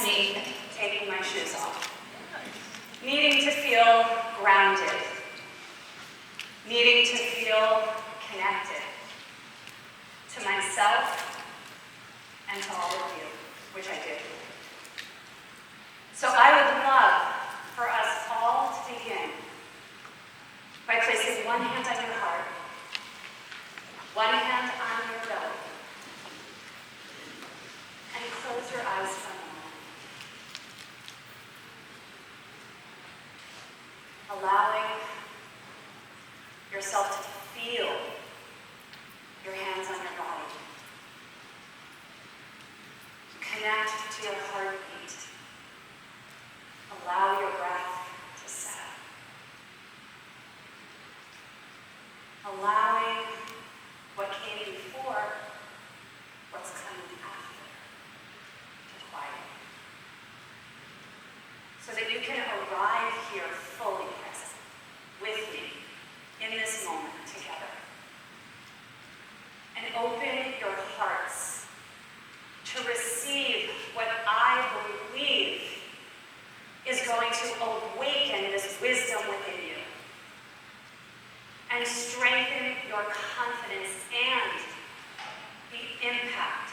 me taking my shoes off. Needing to feel grounded. Needing to feel connected to myself and to all of you, which I do. So I would love for us all to begin by placing one hand on your heart, one hand on your belly, and close your eyes for a moment. Allowing yourself to feel your hands on your body. Connect to your heartbeat. Allow your breath to set. Allowing what came before, what's coming after, to quiet. So that you can arrive here fully present with me in this moment together. And open your hearts to receive what I believe is going to awaken this wisdom within you and strengthen your confidence and the impact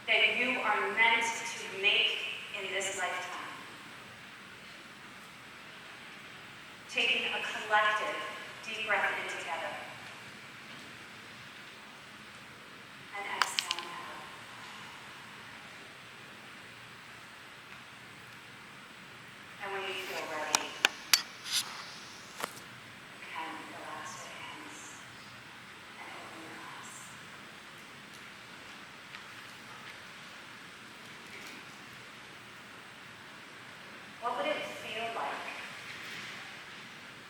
that you are meant to make in this lifetime. Taking a collective deep breath in together. And exhale out. And when you feel ready, you can relax your hands and open your eyes. What would it feel like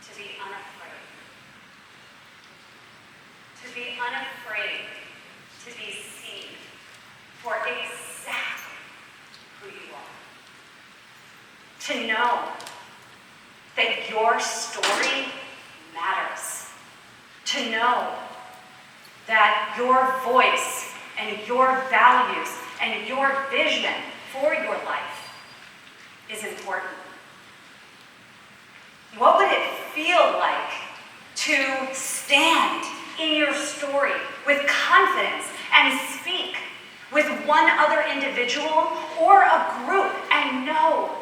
to be unafraid? To be unafraid to be seen for exactly who you are. To know that your story matters. To know that your voice and your values and your vision for your life is important. What would it feel like to stand in your story with confidence and speak with one other individual or a group and know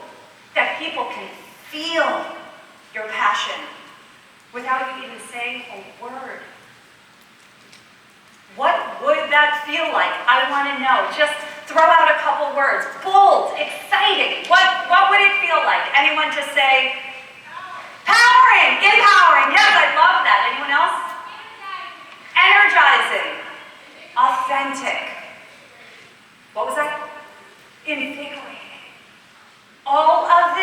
that people can feel your passion without you even saying a word? What would that feel like? I want to know. Just throw out a couple words. Bold, exciting. What would it feel like? Anyone just say, powering, empowering. Yes, I love that. Anyone else? Energizing. Authentic. What was that? Invigorating. All of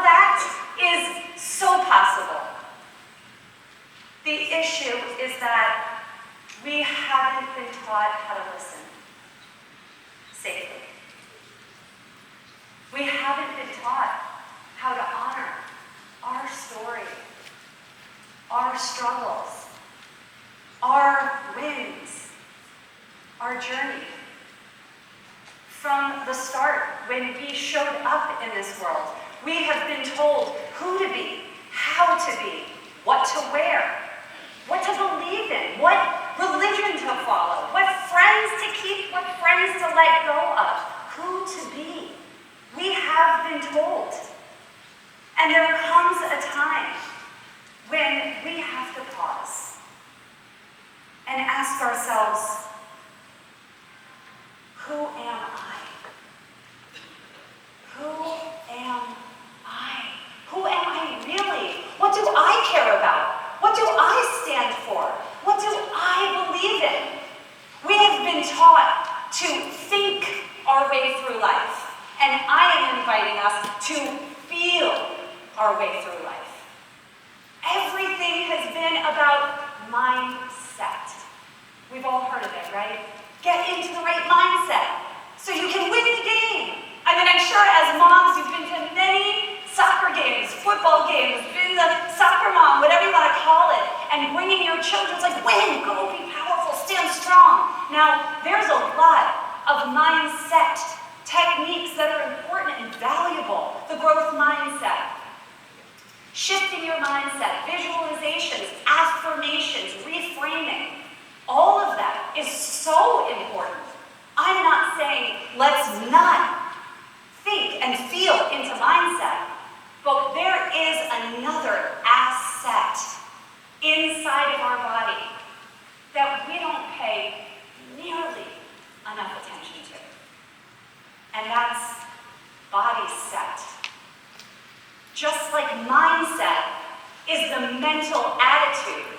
that is so possible. The issue is that we haven't been taught how to listen safely. We haven't been taught how to honor our story, our struggles, our wins, our journey. From the start, when we showed up in this world, we have been told who to be, how to be, what to wear, what to believe in, what religion to follow, what friends to keep, what friends to let go of, who to be. We have been told. And there comes a time when we have to pause and ask ourselves, who am I? Who am I? Who am I really? What do I care about? What do I stand for? What do I believe in? We have been taught to think our way through life, and I am inviting us to feel our way through life. Everything has been about mindset. We've all heard of it, right? Get into the right mindset so you can win the game. I mean, I'm sure as moms, you've been to many soccer games, football games, been the soccer mom, whatever you want to call it, and bringing your children, it's like, win, go, be powerful, stand strong. Now, there's a lot of mindset to techniques that are important and valuable, the growth mindset, shifting your mindset, visualizations, affirmations, reframing, all of that is so important. I'm not saying let's not think and feel into mindset, but there is another asset inside of our body that we don't pay nearly enough attention to. And that's body set. Just like mindset is the mental attitude,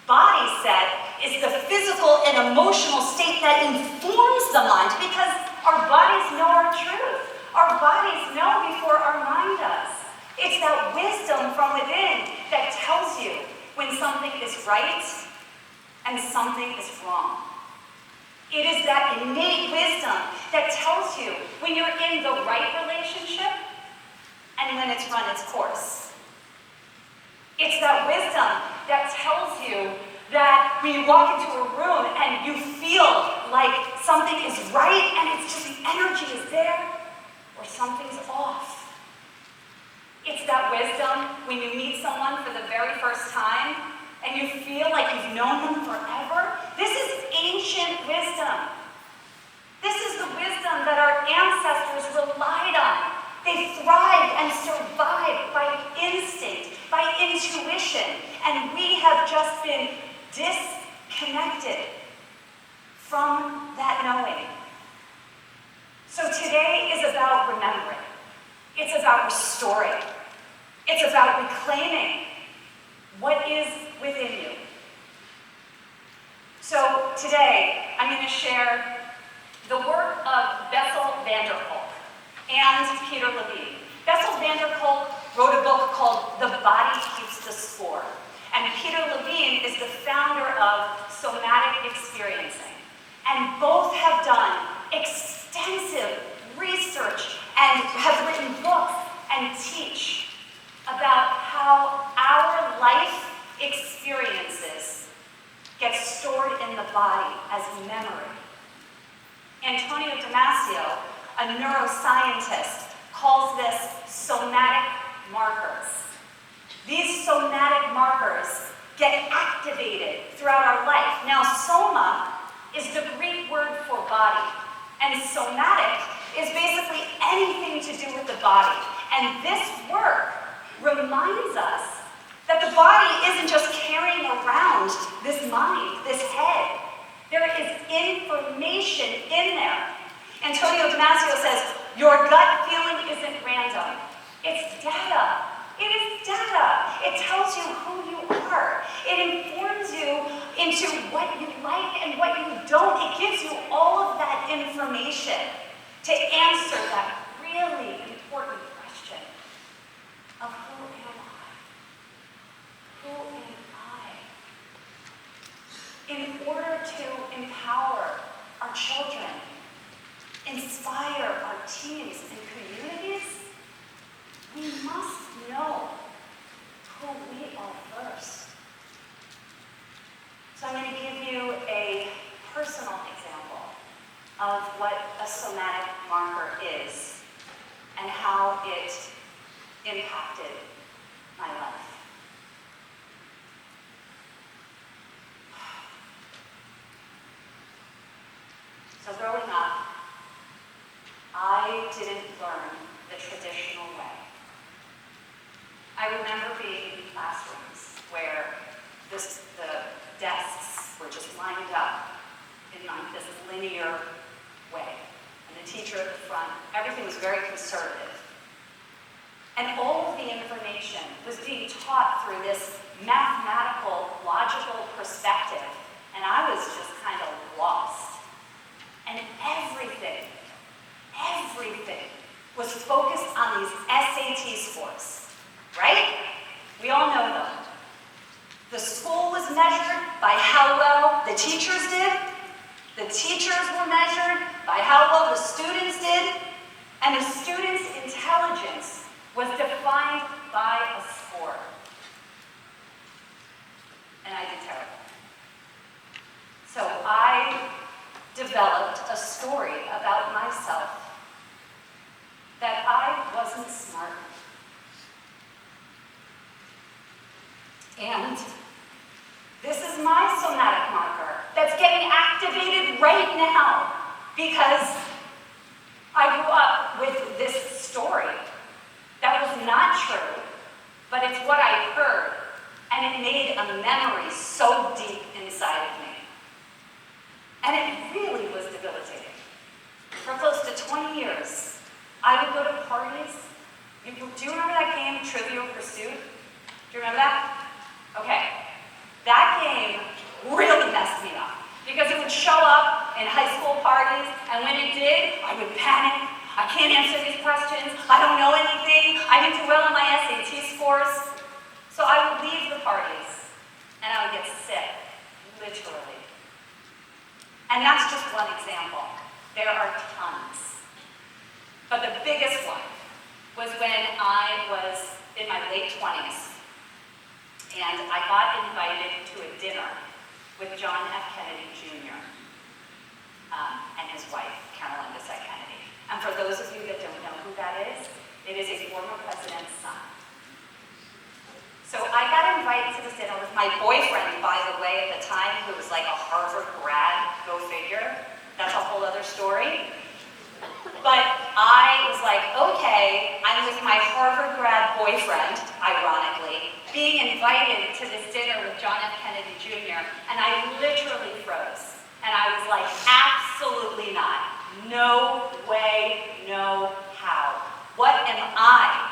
body set is the physical and emotional state that informs the mind, because our bodies know our truth. Our bodies know before our mind does. It's that wisdom from within that tells you when something is right and something is wrong. It is that innate wisdom that tells you when you're in the right relationship and when it's run its course. It's that wisdom that tells you that when you walk into a room and you feel like something is right and it's just the energy is there, or something's off. It's that wisdom when you meet someone for the very first time and you feel like you've known them forever. This is ancient wisdom. This is the wisdom that our ancestors relied on. They thrived and survived by instinct, by intuition, and we have just been disconnected from that knowing. So today is about remembering. It's about restoring. It's about reclaiming what is within you. So today, I'm going to share the work of Bessel van der Kolk and Peter Levine. Bessel van der Kolk wrote a book called The Body Keeps the Score. And Peter Levine is the founder of Somatic Experiencing. And both have done extensive research and have written books and teach about how our life experiences get stored in the body as memory. Antonio Damasio, a neuroscientist, calls this somatic markers. These somatic markers get activated throughout our life. Now, soma is the Greek word for body, and somatic is basically anything to do with the body. And this work reminds us that the body isn't just carrying around this mind, this head. There is information in there. Antonio Damasio says, your gut feeling isn't random. It's data. It is data. It tells you who you are. It informs you into what you like and what you don't. It gives you all of that information to answer that really important question of who am I? Who am I? In order to empower our children, inspire our teams and communities, we must know who we are first. So I'm going to give you a personal example of what a somatic marker is and how it impacted my life. So growing up, I didn't learn the traditional way. I remember being in classrooms where the desks were just lined up in like this linear way. And the teacher at the front, everything was very conservative. And all of the information was being taught through this mathematical, logical perspective. And I was just kind of lost. And everything was focused on these SAT scores, right? We all know them. The school was measured by how well the teachers did. The teachers were measured by how well the students did. And the students' intelligence was defined by a score. And I did terrible. So I developed a story about myself And this is my somatic marker that's getting activated right now because I grew up with this story that was not true, but it's what I heard, and it made a memory so deep inside of me. And it really was debilitating. For close to 20 years, I would go to parties. Do you remember that game, Trivial Pursuit? Do you remember that? Okay. That game really messed me up because it would show up in high school parties, and when it did, I would panic. I can't answer these questions. I don't know anything. I didn't do well on my SAT scores. So I would leave the parties, and I would get sick, literally. And that's just one example. There are tons. But the biggest one was when I was in my late 20s. And I got invited to a dinner with John F. Kennedy Jr. And his wife, Carolyn Kennedy. And for those of you that don't know who that is, it is a former president's son. So I got invited to this dinner with my boyfriend, by the way, at the time, who was like a Harvard grad, go figure. That's a whole other story. But I was like, okay, I'm with my Harvard grad boyfriend, ironically, being invited to this dinner with John F. Kennedy Jr., and I literally froze. And I was like, absolutely not. No way, no how. What am I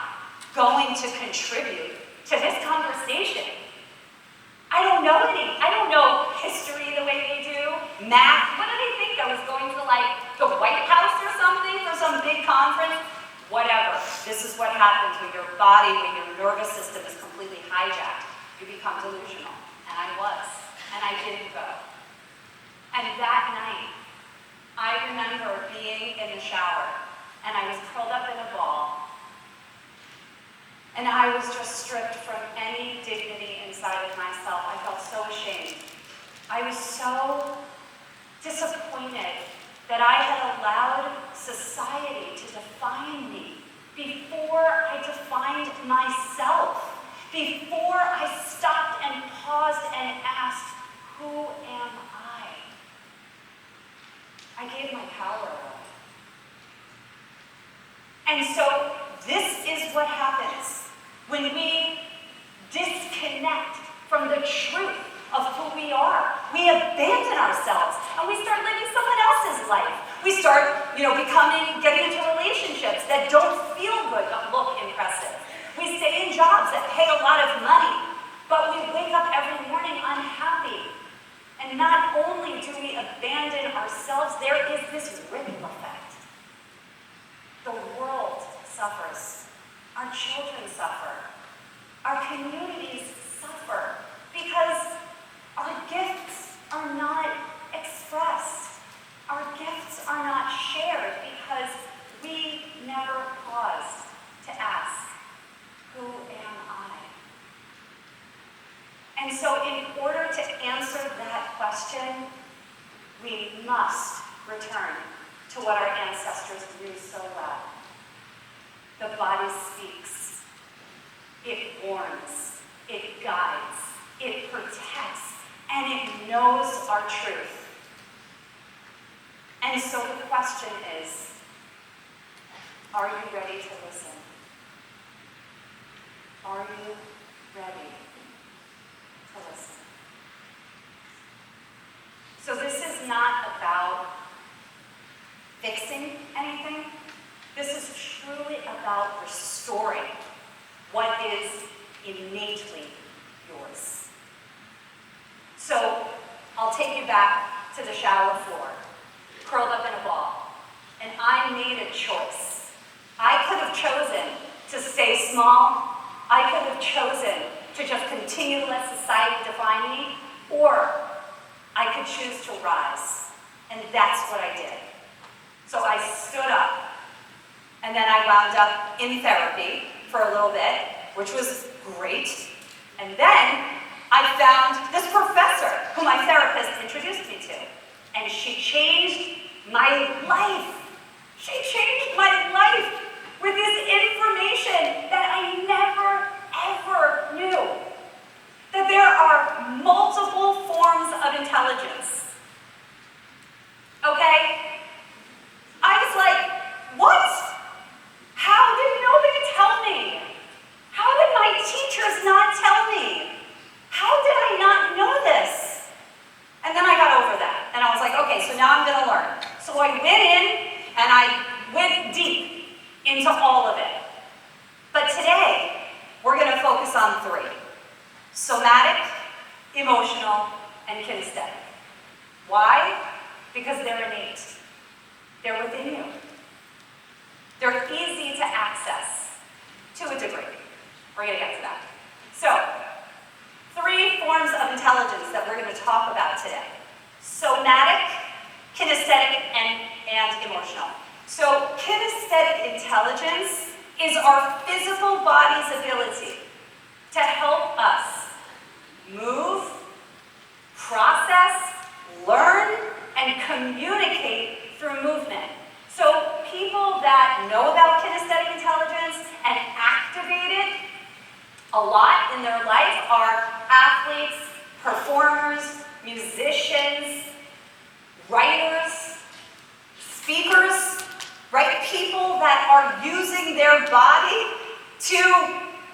going to contribute to this conversation? I don't know any. I don't know history the way they do, math. What do they think? I was going to like the White House or something for some big conference? Whatever. This is what happens when your body, when your nervous system is completely hijacked. You become delusional. And I was. And I didn't go. And that night, I remember being in the shower, and I was curled up in a ball, and I was just stripped from any dignity inside of myself. I felt so ashamed. I was so disappointed that I had allowed society to define me before I defined myself, before I stopped and paused and asked, who am I? I gave my power away. And so this is what happens when we disconnect from the truth of who we are. We abandon ourselves and we start living someone else's life. We start, getting into relationships that don't feel good but look impressive. We stay in jobs that pay a lot of money, but we wake up every morning unhappy. And not only do we abandon ourselves, there is this ripple effect. The world suffers. Our children suffer. Our communities suffer because our gifts are not expressed. Our gifts are not shared because we never paused to ask, who am I? And so in order to answer that question, we must return to what our ancestors knew so well. The body speaks. It warns. It guides. It protects. And it knows our truth. And so the question is, are you ready to listen? Are you ready to listen? So this is not about fixing anything. This is truly about restoring what is innately yours. So I'll take you back to the shower floor, curled up in a ball, and I made a choice. I could have chosen to stay small. I could have chosen to just continue to let society define me, or I could choose to rise. And that's what I did. So I stood up, and then I wound up in therapy for a little bit, which was great. And then I found this professor who my therapist introduced me to. And she changed my life. She changed my life with this information that I never, ever knew. That into all of it. But today, we're going to focus on three: somatic, emotional, and kinesthetic. Why? Because they're innate. They're within you. They're easy to access, to a degree. We're going to get to that. So, three forms of intelligence that we're going to talk about today: somatic, kinesthetic, and emotional. So, kinesthetic intelligence is our physical body's ability to help us move, process, learn, and communicate through movement. So people that know about kinesthetic intelligence and activate it a lot in their life are athletes, performers, musicians, writers, speakers, right? People that are using their body to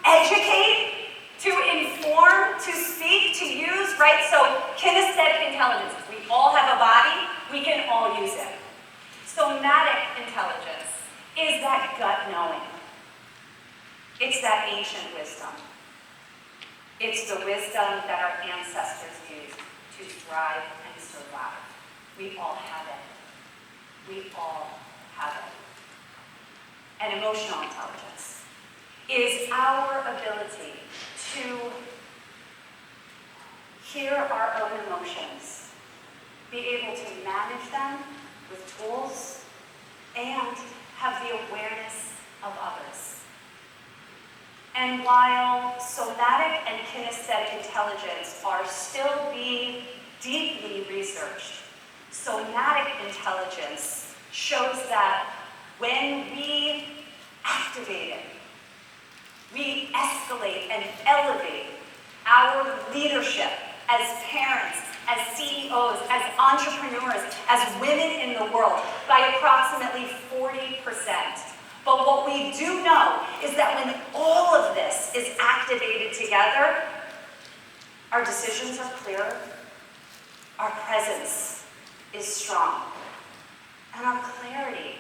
educate, to inform, to speak, to use, right? So kinesthetic intelligence, we all have a body, we can all use it. Somatic intelligence is that gut knowing. It's that ancient wisdom. It's the wisdom that our ancestors used to thrive and survive. We all have it. We all have it. And emotional intelligence is our ability to hear our own emotions, be able to manage them with tools, and have the awareness of others. And while somatic and kinesthetic intelligence are still being deeply researched, somatic intelligence shows that when we activate it, we escalate and elevate our leadership as parents, as CEOs, as entrepreneurs, as women in the world by approximately 40%. But what we do know is that when all of this is activated together, our decisions are clearer, our presence is strong, and our clarity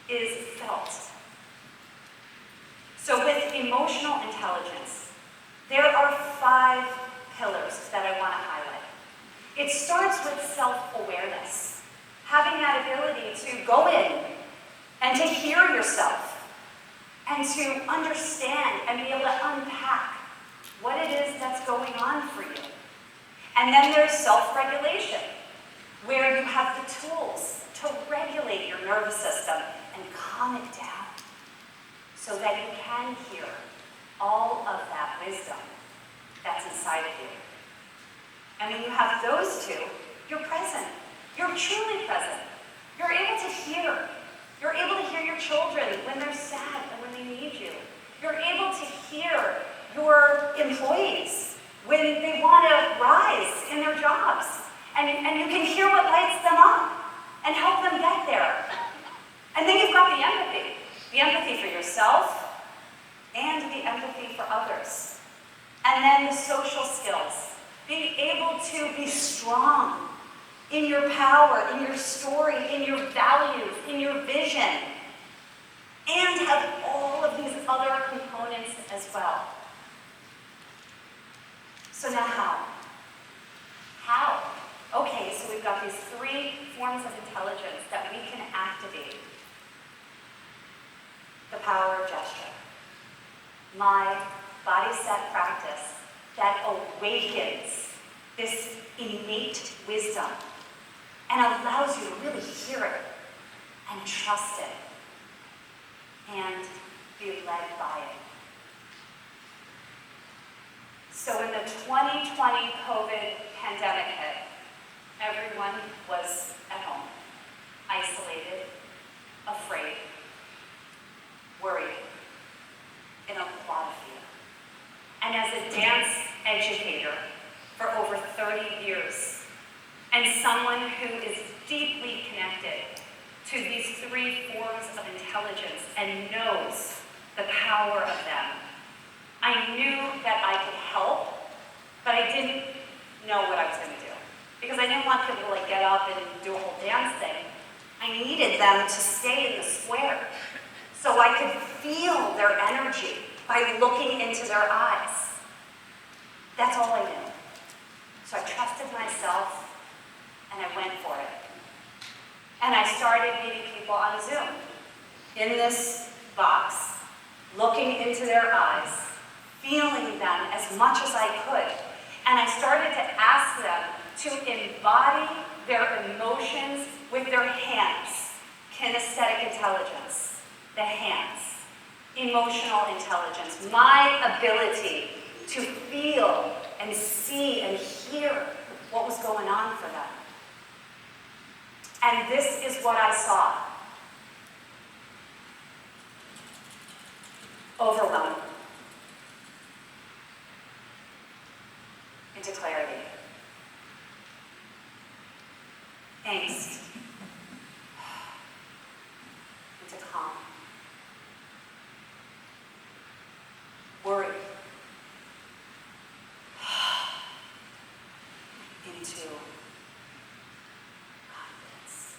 is felt. So with emotional intelligence, there are 5 pillars that I want to highlight. It starts with self-awareness, having that ability to go in and to hear yourself and to understand and be able to unpack what it is that's going on for you. And then there's self-regulation, where you have the tools to regulate your nervous system and calm it down so that you can hear all of that wisdom that's inside of you. And when you have those two, you're present. You're truly present. You're able to hear. You're able to hear your children when they're sad and when they need you. You're able to hear your employees when they want to rise in their jobs. And you can hear what lights them up and help them get there. And then you've got the empathy for yourself and the empathy for others. And then the social skills, being able to be strong in your power, in your story, in your values, in your vision, and have all of these other components as well. So now how? How? Okay, so we've got these 3 forms of intelligence that we can activate. The power of gesture. My body set practice that awakens this innate wisdom and allows you to really hear it and trust it and be led by it. So when the 2020 COVID pandemic hit, everyone was at home, isolated, afraid, worried, in a lot of fear. And as a dance educator for over 30 years, and someone who is deeply connected to these 3 forms of intelligence and knows the power of them, I knew that I could help, but I didn't know what I was going to do. Because I didn't want people to get up and do a whole dance thing. I needed them to stay in the square. So I feel their energy by looking into their eyes. That's all I knew. So I trusted myself, and I went for it. And I started meeting people on Zoom, in this box, looking into their eyes, feeling them as much as I could. And I started to ask them to embody their emotions with their hands. Kinesthetic intelligence, the hands. Emotional intelligence, my ability to feel and see and hear what was going on for them. And this is what I saw. Overwhelm into clarity. Angst into calm. Worry into confidence.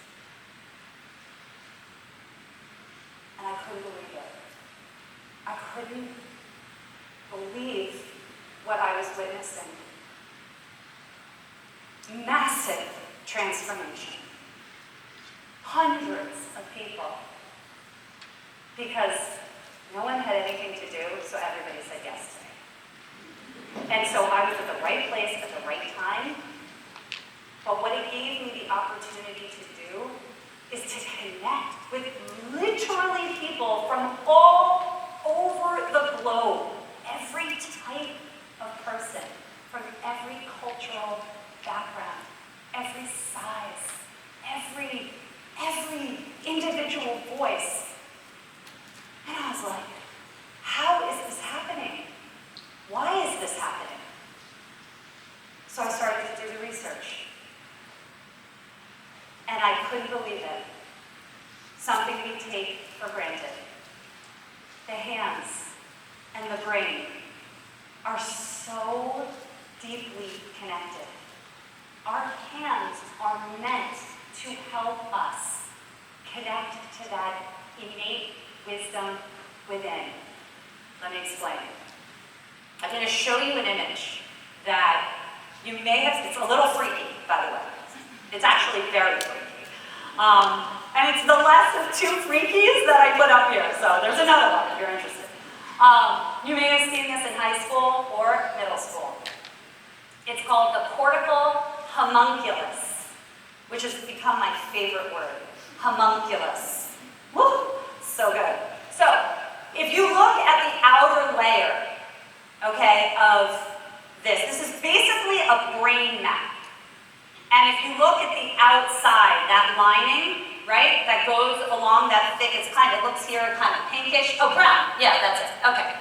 And I couldn't believe it. I couldn't believe what I was witnessing. Massive transformation. Hundreds of people. Because no one had anything to do, so everybody said yes to me. And so I was at the right place at the right time. But what it gave me the opportunity to do is to connect with literally people from all over the globe. Every type of person, from every cultural background, every size, every individual voice. And I was like, how is this happening? Why is this happening? So I started to do the research. And I couldn't believe it. Something we take for granted. The hands and the brain are so deeply connected. Our hands are meant to help us connect to that innate wisdom within. Let me explain. I'm going to show you an image that you may have, it's a little freaky, by the way. It's actually very freaky. And it's the less of two freakies that I put up here, so there's another one if you're interested. You may have seen this in high school or middle school. It's called the cortical homunculus, which has become my favorite word. Homunculus. Woo! So good. So, if you look at the outer layer, okay, of this is basically a brain map. And if you look at the outside, that lining, right, that goes along that thick, it looks here kind of pinkish. Oh, brown. Yeah, that's it. Okay.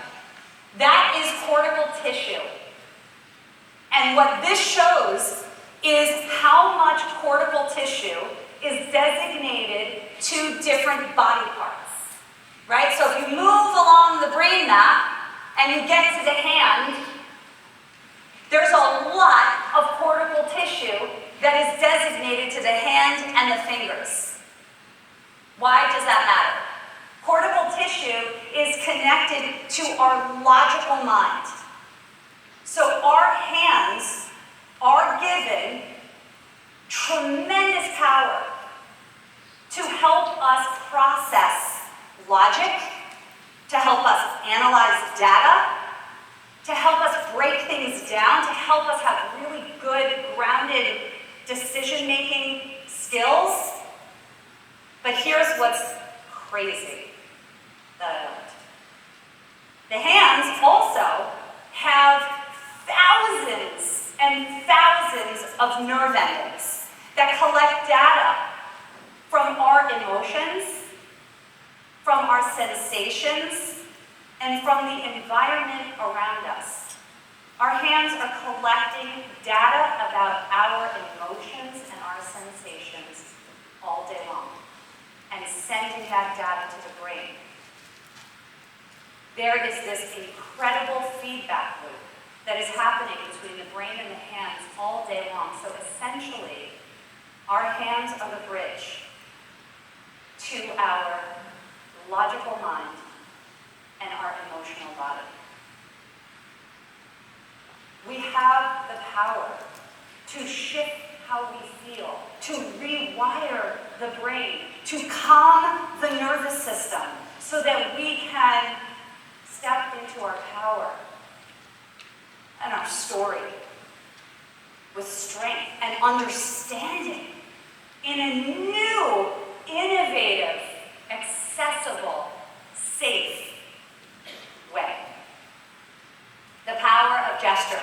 That is cortical tissue. And what this shows is how much cortical tissue is designated to different body parts, right? So if you move along the brain map and you get to the hand, there's a lot of cortical tissue that is designated to the hand and the fingers. Why does that matter? Cortical tissue is connected to our logical mind. So our hands are given tremendous power to help us process logic, to help us analyze data, to help us break things down, to help us have really good, grounded decision-making skills. But here's what's crazy that I learned. The hands also have thousands and thousands of nerve endings that collect data from our emotions, from our sensations, and from the environment around us. Our hands are collecting data about our emotions and our sensations all day long and sending that data to the brain. There is this incredible feedback loop that is happening between the brain and the hands all day long. So essentially, our hands are the bridge to our logical mind and our emotional body. We have the power to shift how we feel, to rewire the brain, to calm the nervous system so that we can step into our power and our story with strength and understanding in a new, innovative, accessible, safe way. The power of gesture,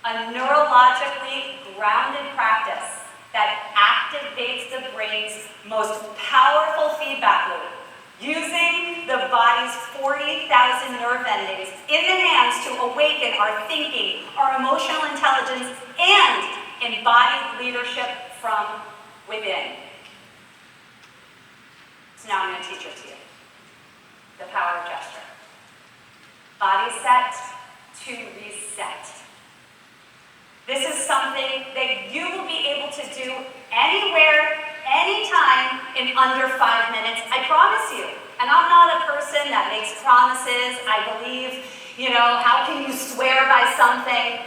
a neurologically grounded practice that activates the brain's most powerful feedback loop, using the body's 40,000 nerve endings in the hands to awaken our thinking, our emotional intelligence, and embodied leadership from within. So now I'm going to teach it to you. The power of gesture. Body set to reset. This is something that you will be able to do anywhere, anytime, in under 5 minutes. I promise you. And I'm not a person that makes promises. I believe, how can you swear by something?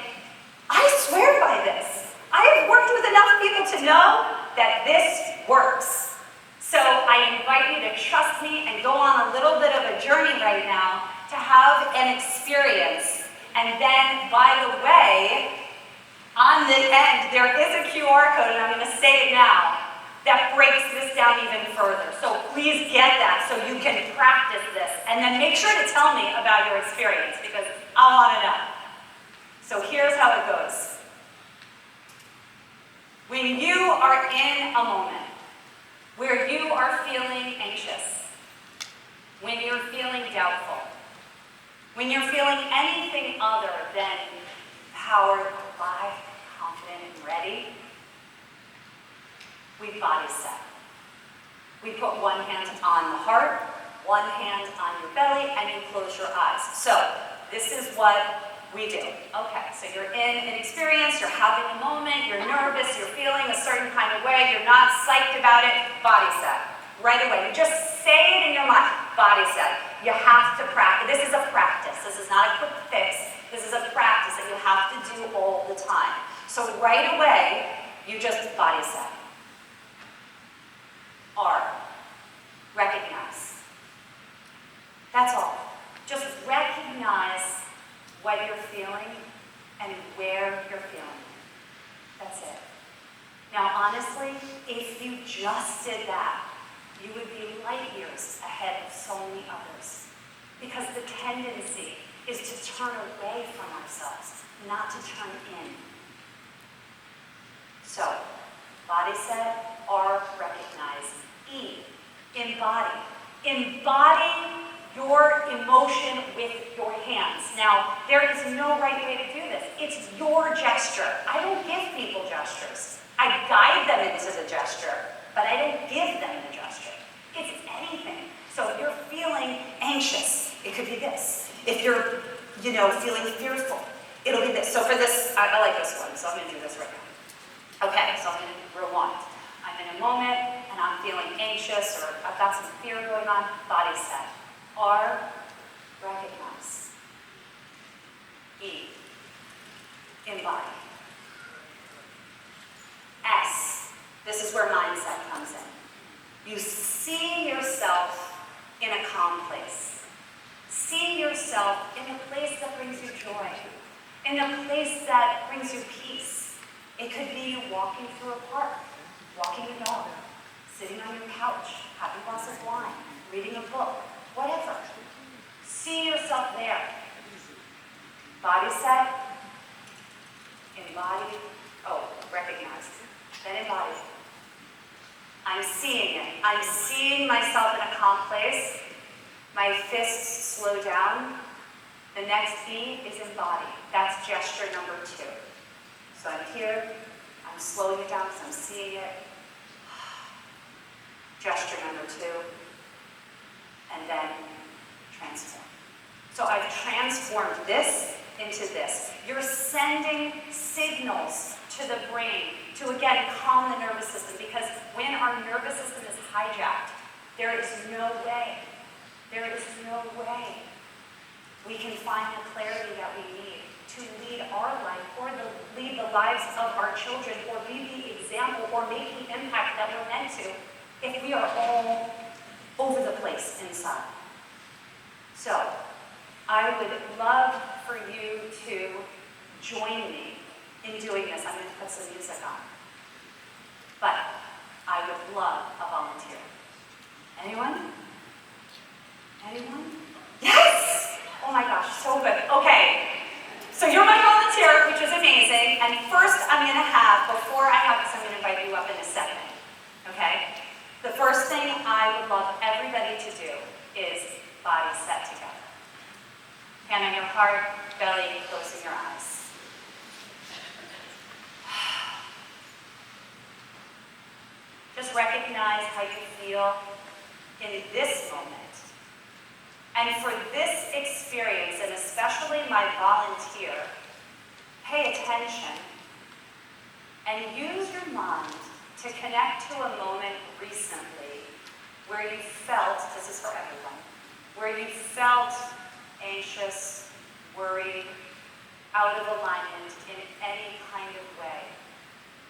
I swear by this. I have worked with enough people to know that this works. So I invite you to trust me and go on a little bit of a journey right now to have an experience. And then, by the way, on the end, there is a QR code, and I'm going to say it now, that breaks this down even further. So please get that so you can practice this. And then make sure to tell me about your experience, because I want to know. So here's how it goes. When you are in a moment where you are feeling anxious, when you're feeling doubtful, when you're feeling anything other than powered, alive, confident, and ready, we body set. We put one hand on the heart, one hand on your belly, and you close your eyes. So this is what we do. Okay, so you're in an experience, you're having a moment, you're nervous, you're feeling a certain kind of way, you're not psyched about it, body set. Right away, you just say it in your mind, body set. You have to practice. This is a practice. This is not a quick fix. This is a practice that you have to do all the time. So right away, you just body set. R, recognize. That's all. Just recognize what you're feeling and where you're feeling it. That's it. Now, honestly, if you just did that, you would be light years ahead of so many others. Because the tendency is to turn away from ourselves, not to turn in. So, body set, R, recognize. E, embody. Embody your emotion with your hands. Now, there is no right way to do this. It's your gesture. I don't give people gestures. I guide them into the gesture, but I don't give them the gesture. It's anything. So if you're feeling anxious, it could be this. If you're, feeling fearful, it'll be this. So for this, I like this one, so I'm going to do this right now. Okay, so I'm going to rewind. I'm in a moment, and I'm feeling anxious, or I've got some fear going on, body set. R, recognize. E, embody. S, this is where mindset comes in. You see yourself in a calm place. See yourself in a place that brings you joy, in a place that brings you peace. It could be you walking through a park, walking a dog, sitting on your couch, having a glass of wine, reading a book, whatever. See yourself there. Body set, embody, recognize, then embody. I'm seeing it. I'm seeing myself in a calm place. My fists slow down. The next E is embody. That's gesture number 2. So I'm here. I'm slowing it down because I'm seeing it. Gesture number 2. And then transform. So I've transformed this into this. You're sending signals to the brain to, again, calm the nervous system, because when our nervous system is hijacked, there is no way we can find the clarity that we need to lead our life, or lead the lives of our children, or be the example, or make the impact that we're meant to, if we are all over the place inside. So, I would love for you to join me in doing this. I'm going to put some music on. But I would love a volunteer. Anyone? Anyone? Yes! Oh my gosh, so good. Okay. So you're my volunteer, which is amazing. And first I'm going to have, before I have this, I'm going to invite you up in a second. Okay? The first thing I would love everybody to do is body set together. Hand on your heart, belly, closing your eyes. Just recognize how you feel in this moment. And for this experience, and especially my volunteer, pay attention and use your mind to connect to a moment recently where you felt, this is for everyone, where you felt anxious, worried, out of alignment in any kind of way.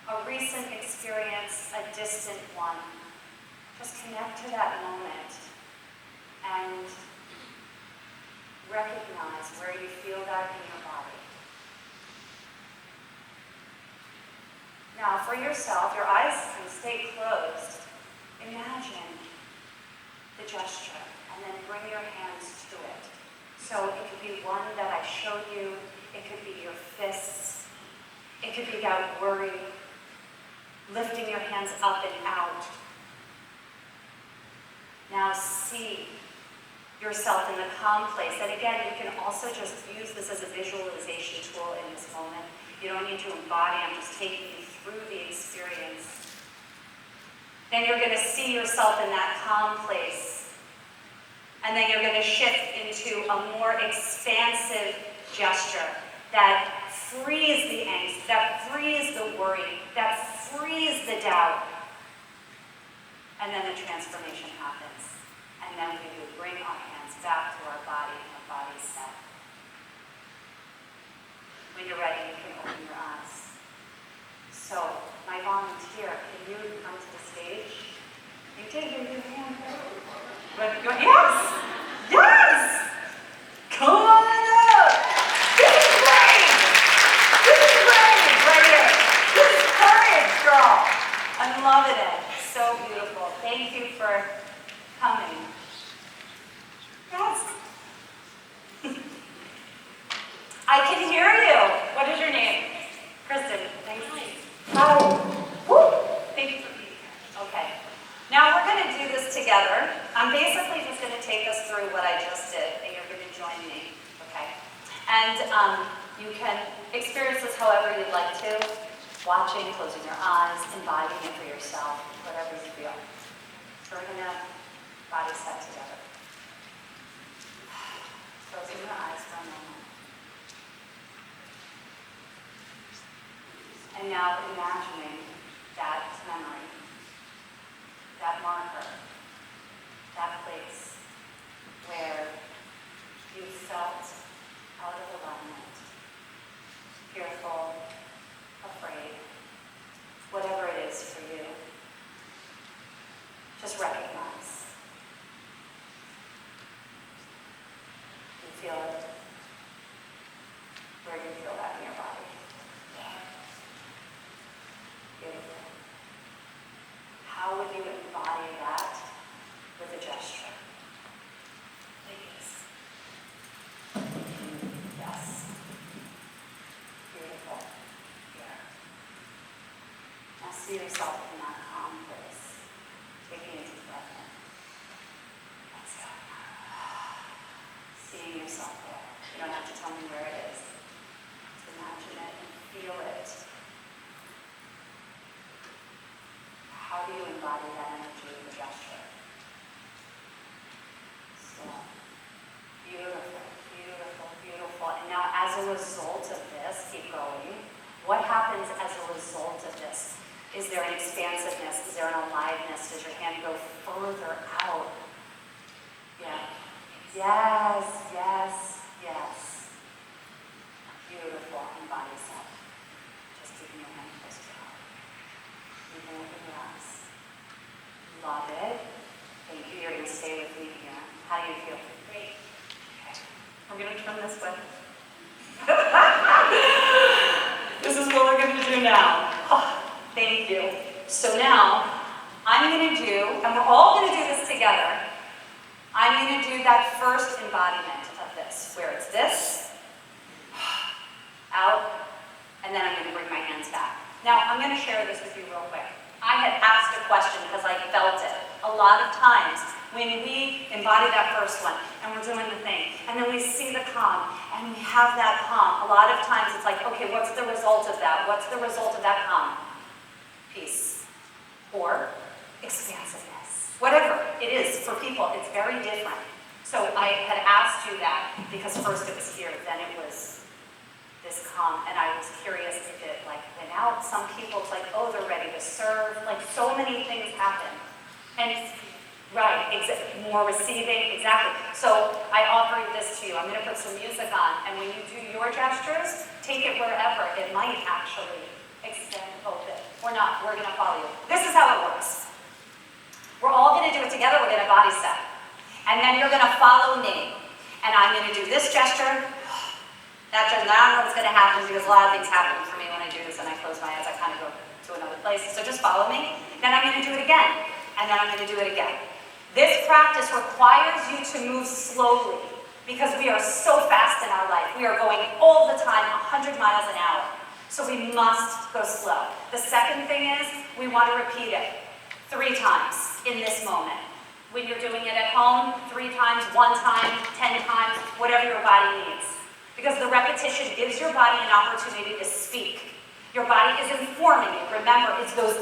A recent experience, a distant one. Just connect to that moment and recognize where you feel that in your body. Now, for yourself, your eyes can stay closed. Imagine the gesture and then bring your hands to it. So it could be one that I showed you. It could be your fists. It could be that worry, lifting your hands up and out. Now see yourself in the calm place. And again, you can also just use this as a visualization tool in this moment. You don't need to embody, I'm just taking you through the experience. Then you're going to see yourself in that calm place. And then you're going to shift into a more expansive gesture that frees the angst, that frees the worry, that frees the doubt. And then the transformation happens. And then we would bring our hands back to our body and our body set. When you're ready, you can open your eyes. So, my volunteer, can you come to the stage? You did your good hand. Yes! Yes! Come on up! This is great! This is great! Right here. This is courage, girl. I'm loving it. So beautiful. Thank you for coming. Yes. I can hear you. What is your name? Kristen. Thanks. Hi. Woo. Thank you for being here. Okay. Now we're going to do this together. I'm basically just going to take us through what I just did, and you're going to join me. Okay. And you can experience this however you'd like to. Watching, closing your eyes, embodying it for yourself, whatever you feel. So we're going to body set together. Closing your eyes for a moment. And now imagining that memory, that marker, that place where you felt out of alignment, fearful, afraid, whatever it is for you. Just recognize. You feel it. Where do you feel that in your body? Beautiful. How would you embody that with a gesture? Please. Yes. Beautiful. Here. Now see yourself in that calm place. Taking a deep breath in. Exhale. Seeing yourself there. You don't have to tell me where it is. Just imagine it and feel it. How do you embody that energy with a gesture? So, beautiful, beautiful, beautiful. And now as a result of this, keep going. What happens as a result of this? Is there an expansiveness? Is there an aliveness? Does your hand go further out? Yeah. Yes, yes. Yes. Beautiful. And body set. Just keeping your hand close to your heart. You can open your eyes. Love it. Thank you. You're going to stay with me here. How do you feel? Great. Okay. We're going to turn this way. This is what we're going to do now. Oh, thank you. So now, I'm going to do, and we're all going to do this together, I'm going to do that first embodiment of this, where it's this, out, and then I'm going to bring my hands back. Now, I'm going to share this with you real quick. I had asked a question because I felt it. A lot of times, when we embody that first one, and we're doing the thing, and then we see the calm, and we have that calm, a lot of times it's like, okay, what's the result of that? What's the result of that calm? Peace. Or expansiveness. Whatever it is for people, it's very different. So I had asked you that because first it was here, then it was this calm, and I was curious if it like went out. Some people, it's like, oh, they're ready to serve. Like so many things happen. And it's, right, more receiving, exactly. So I offer this to you. I'm going to put some music on, and when you do your gestures, take it wherever. It might actually extend, open, or not. We're going to follow you. This is how it works. We're all going to do it together. We're going to body set. And then you're going to follow me. And I'm going to do this gesture. That gesture, I don't know what's going to happen because a lot of things happen for me when I do this and I close my eyes. I kind of go to another place. So just follow me. Then I'm going to do it again. And then I'm going to do it again. This practice requires you to move slowly because we are so fast in our life. We are going all the time 100 miles an hour. So we must go slow. The second thing is we want to repeat it 3 times in this moment. When you're doing it at home, 3 times, 1 time, 10 times, whatever your body needs. Because the repetition gives your body an opportunity to speak. Your body is informing you. Remember, it's those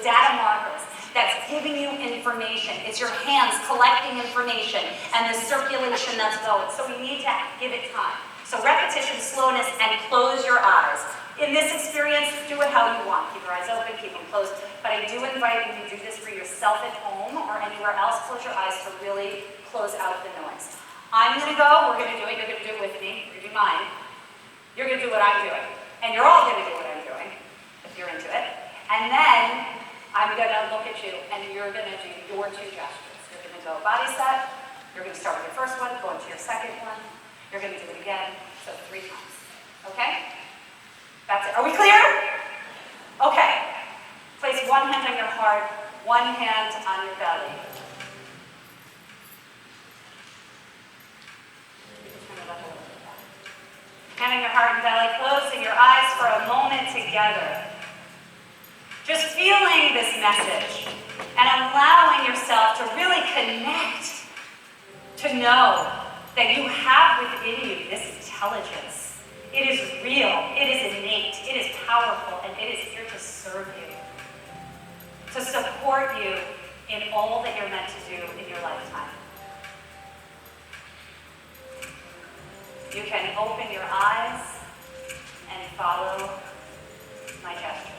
data markers that's giving you information. It's your hands collecting information and the circulation that's going. So we need to give it time. So repetition, slowness, and close your eyes. In this experience, do it how you want. Keep your eyes open, keep them closed. But I do invite when you do this for yourself at home or anywhere else, close your eyes to really close out the noise. I'm going to go, we're going to do it, you're going to do it with me, you're going to do mine. You're going to do what I'm doing. And you're all going to do what I'm doing, if you're into it. And then I'm going to look at you, and you're going to do your 2 gestures. You're going to go body set, you're going to start with your first one, go into your second one, you're going to do it again, so 3 times. Okay? That's it. Are we clear? Okay. Place 1 hand on your heart, 1 hand on your belly. Hand on your heart and belly, closing your eyes for a moment together. Just feeling this message and allowing yourself to really connect, to know that you have within you this intelligence. It is real, it is innate, it is powerful, and it is here to serve you, to support you in all that you're meant to do in your lifetime. You can open your eyes and follow my gestures.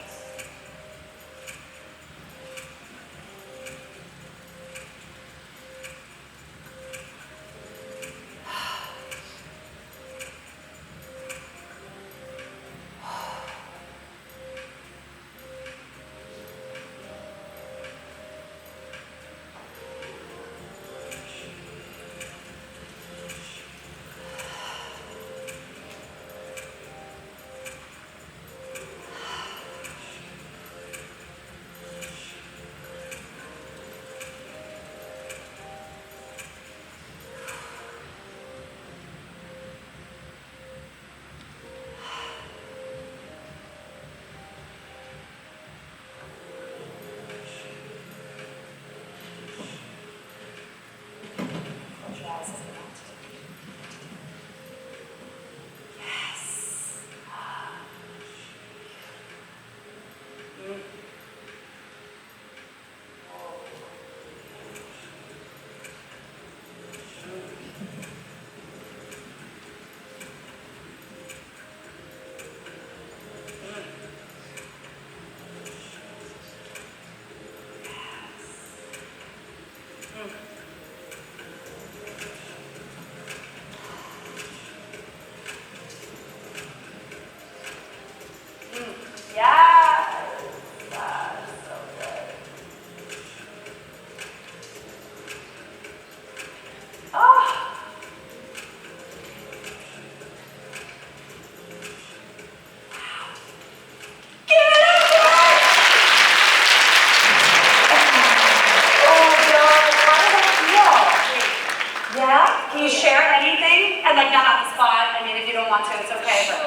Yeah? Can you share anything? And like not on the spot. I mean, if you don't want to, it's okay. Sure.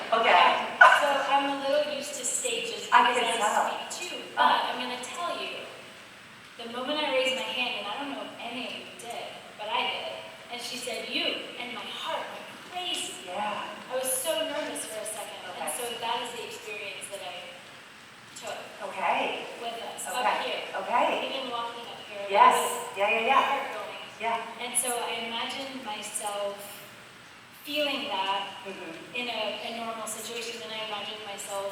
But, okay. So I'm a little used to stages I because can I tell. speak too. But I'm going to tell you, the moment I raised my hand, and I don't know if any of you did, but I did, and she said, you, and my heart went crazy. Yeah. I was so nervous for a second. Okay. And so that is the experience that I took Okay. with us Okay. up here. Okay. Even walking up here. Yes. with Yeah, yeah, my yeah. heart going. Yeah. And so I imagined myself feeling that in a normal situation, and I imagined myself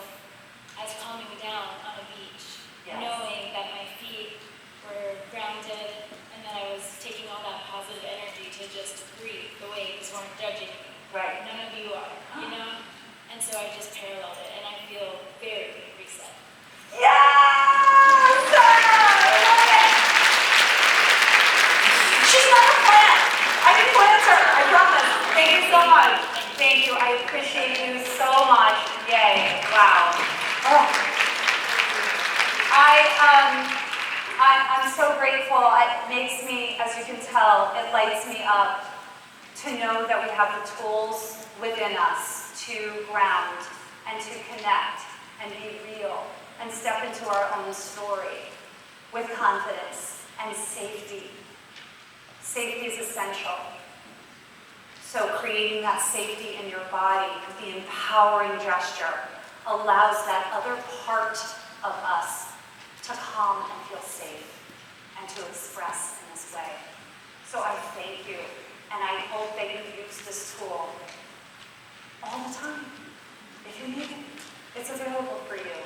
as calming down on a beach, Yes. knowing that my feet were grounded, and that I was taking all that positive energy to just breathe. The waves weren't judging me. Right. None of you are, you know? And so I just paralleled it, and I feel very reset. Yes! I love it! She's not a plant. I didn't plant her. I promise. Thank you so much. Thank you. I appreciate you so much. Yay. Wow. Oh. I'm so grateful. It makes me, as you can tell, it lights me up to know that we have the tools within us to ground and to connect and be real and step into our own story with confidence and safety. Safety is essential. So creating that safety in your body with the empowering gesture allows that other part of us to calm and feel safe and to express in this way. So I thank you, and I hope that you use this tool all the time. If you need it, it's available for you.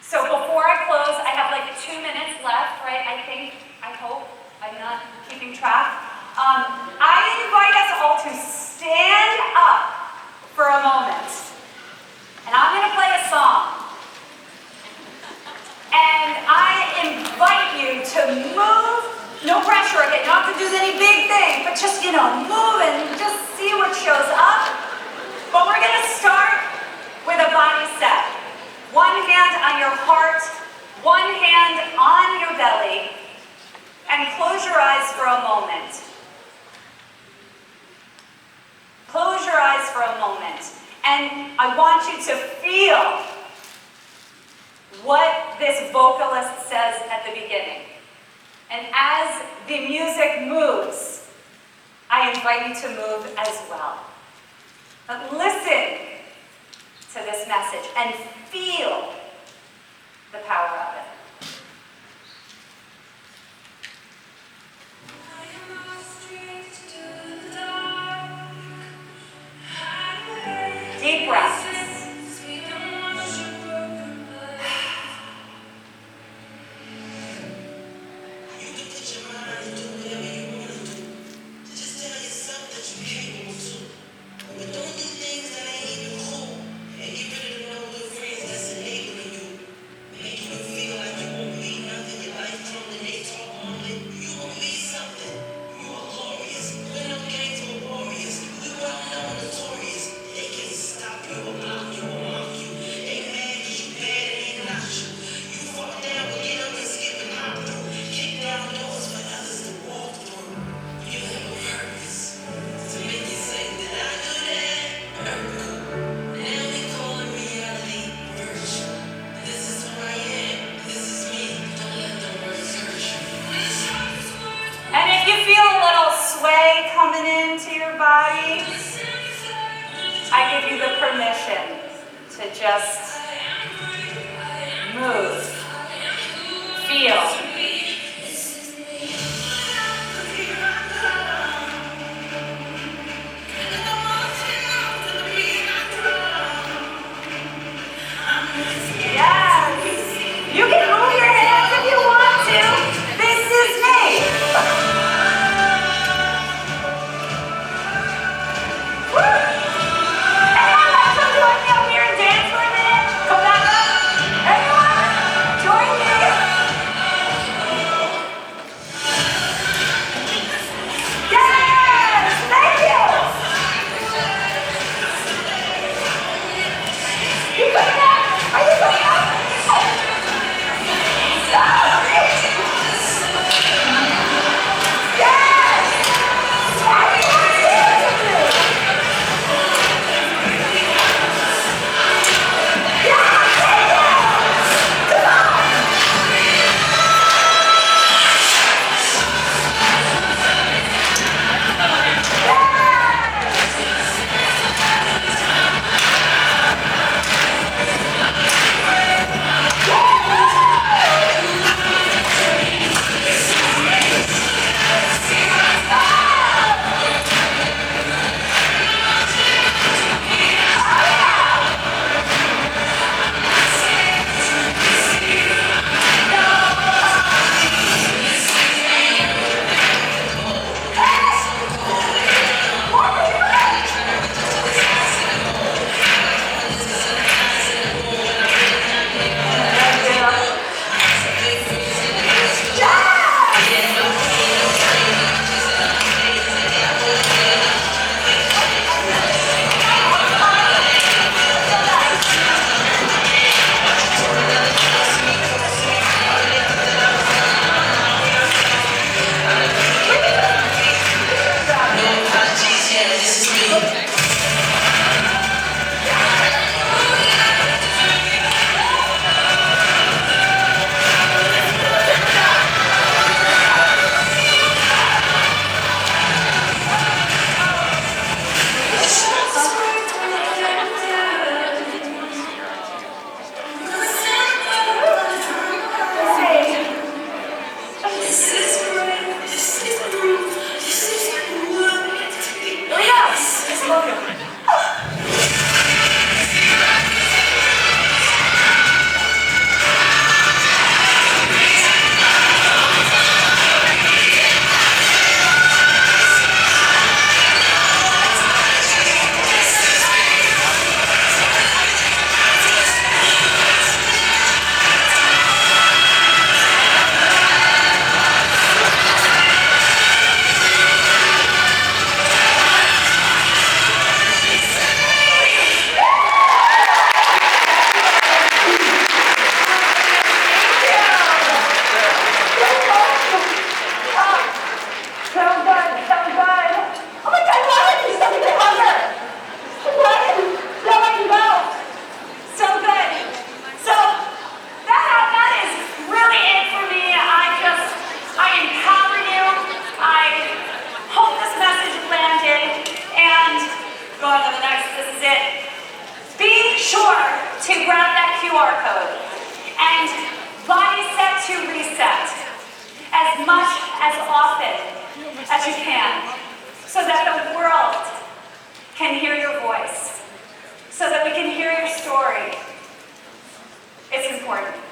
So before I close, I have like 2 minutes left, right? I hope, I'm not keeping track. I invite us all to stand up for a moment. And I'm going to play a song. And I invite you to move, no pressure again, you don't have to do any big thing, but just, move and just see what shows up. But we're going to start with a body set. One hand on your heart, one hand on your belly, and close your eyes for a moment. Close your eyes for a moment, and I want you to feel what this vocalist says at the beginning. And as the music moves, I invite you to move as well. But listen to this message and feel the power of it. Deep breaths. Coming into your body, I give you the permission to just move, feel. Yes, you can move your hands if you want to. This is me. as often as you can, so that the world can hear your voice, so that we can hear your story. It's important.